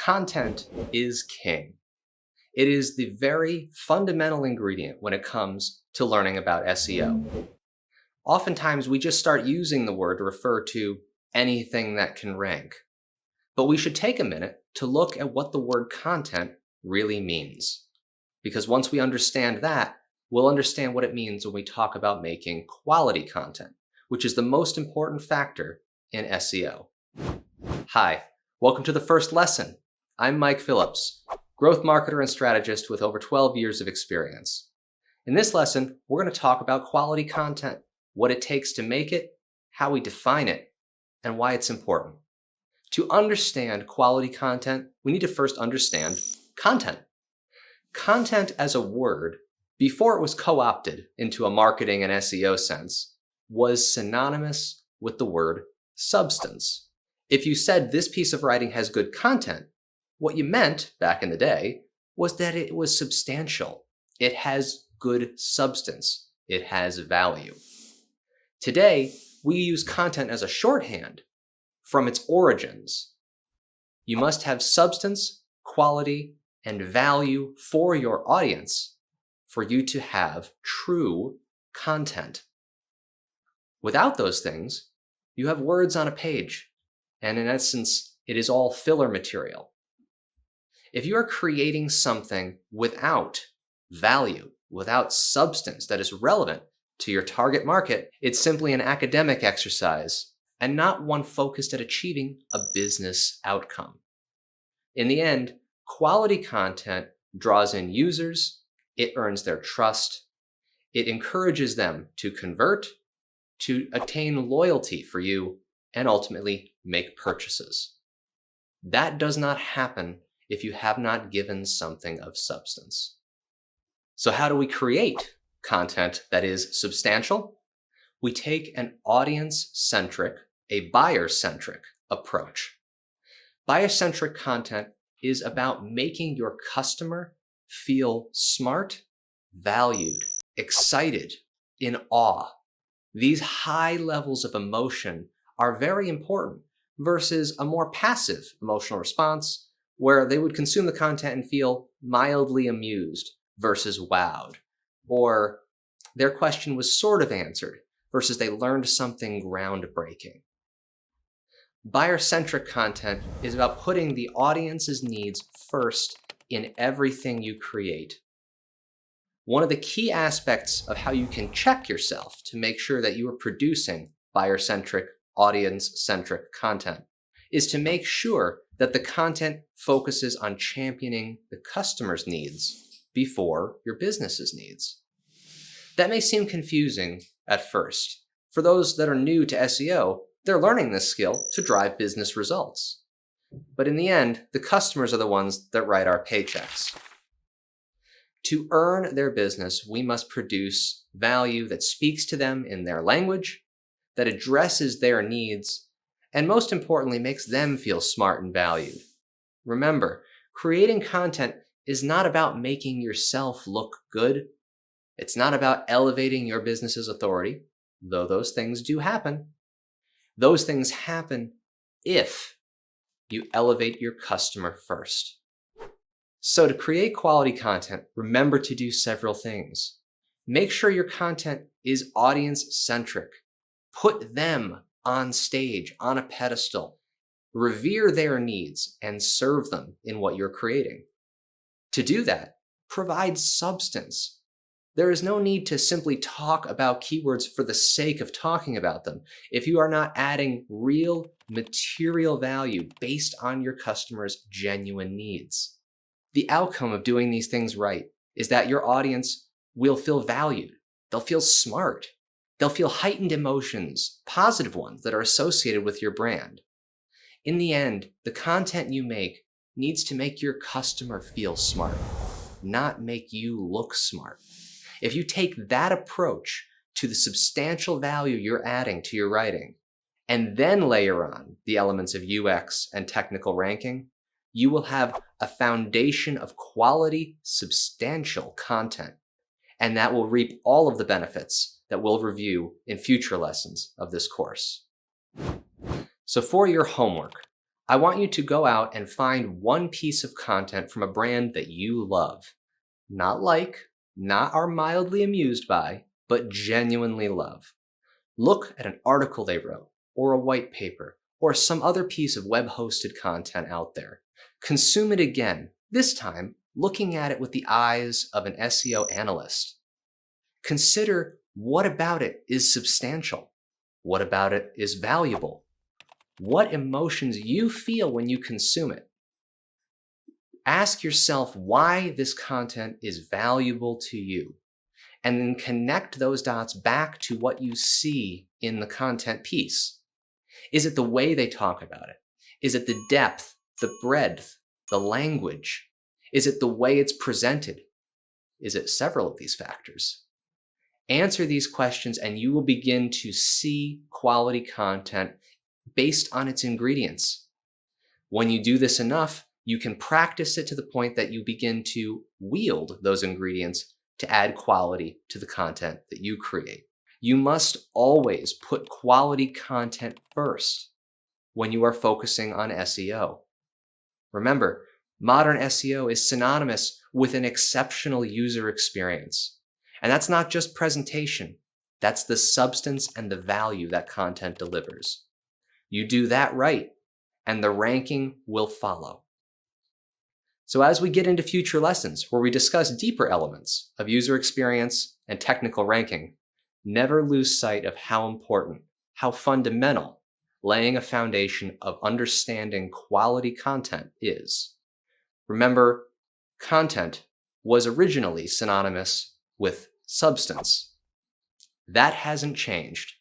Content is king. It is the very fundamental ingredient when it comes to learning about SEO. Oftentimes, we just start using the word to refer to anything that can rank. But we should take a minute to look at what the word content really means. Because once we understand that, we'll understand what it means when we talk about making quality content, which is the most important factor in SEO. Hi, welcome to the first lesson. I'm Mike Phillips, growth marketer and strategist with over 12 years of experience. In this lesson, we're going to talk about quality content, what it takes to make it, how we define it, and why it's important. To understand quality content, we need to first understand content. Content as a word, before it was co-opted into a marketing and SEO sense, was synonymous with the word substance. If you said this piece of writing has good content, what you meant back in the day was that it was substantial. It has good substance. It has value. Today, we use content as a shorthand from its origins. You must have substance, quality, and value for your audience for you to have true content. Without those things, you have words on a page, and in essence, it is all filler material. If you are creating something without value, without substance that is relevant to your target market, it's simply an academic exercise and not one focused at achieving a business outcome. In the end, quality content draws in users, it earns their trust, it encourages them to convert, to attain loyalty for you, and ultimately make purchases. That does not happen if you have not given something of substance. So how do we create content that is substantial? We take an audience-centric, a buyer-centric approach. Buyer-centric content is about making your customer feel smart, valued, excited, in awe. These high levels of emotion are very important versus a more passive emotional response where they would consume the content and feel mildly amused versus wowed, or their question was sort of answered versus they learned something groundbreaking. Buyer-centric content is about putting the audience's needs first in everything you create. One of the key aspects of how you can check yourself to make sure that you are producing buyer-centric, audience-centric content is to make sure that the content focuses on championing the customer's needs before your business's needs. That may seem confusing at first. For those that are new to SEO, they're learning this skill to drive business results. But in the end, the customers are the ones that write our paychecks. To earn their business, we must produce value that speaks to them in their language, that addresses their needs, and most importantly, makes them feel smart and valued. Remember, creating content is not about making yourself look good. It's not about elevating your business's authority, though those things do happen. Those things happen if you elevate your customer first. So to create quality content, remember to do several things. Make sure your content is audience-centric. Put them on stage, on a pedestal. Revere their needs and serve them in what you're creating. To do that, provide substance. There is no need to simply talk about keywords for the sake of talking about them if you are not adding real material value based on your customer's genuine needs. The outcome of doing these things right is that your audience will feel valued. They'll feel smart. They'll feel heightened emotions, positive ones that are associated with your brand. In the end, the content you make needs to make your customer feel smart, not make you look smart. If you take that approach to the substantial value you're adding to your writing, and then layer on the elements of UX and technical ranking, you will have a foundation of quality, substantial content, and that will reap all of the benefits that we'll review in future lessons of this course. So for your homework, I want you to go out and find one piece of content from a brand that you love. Not like, not are mildly amused by, but genuinely love. Look at an article they wrote, or a white paper, or some other piece of web-hosted content out there. Consume it again, this time looking at it with the eyes of an SEO analyst. Consider what about it is substantial. What about it is valuable? What emotions you feel when you consume it. Ask yourself why this content is valuable to you, and then connect those dots back to what you see in the content piece. Is it the way they talk about it? Is it the depth, the breadth, the language? Is it the way it's presented? Is it several of these factors? Answer these questions and you will begin to see quality content based on its ingredients. When you do this enough, you can practice it to the point that you begin to wield those ingredients to add quality to the content that you create. You must always put quality content first when you are focusing on SEO. Remember, modern SEO is synonymous with an exceptional user experience. And that's not just presentation. That's the substance and the value that content delivers. You do that right, and the ranking will follow. So as we get into future lessons where we discuss deeper elements of user experience and technical ranking, never lose sight of how important, how fundamental laying a foundation of understanding quality content is. Remember, content was originally synonymous with substance. That hasn't changed,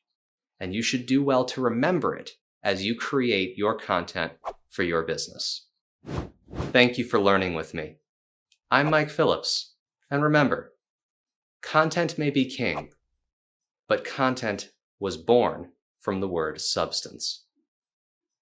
and you should do well to remember it as you create your content for your business. Thank you for learning with me. I'm Mike Phillips, and remember, content may be king, but content was born from the word substance.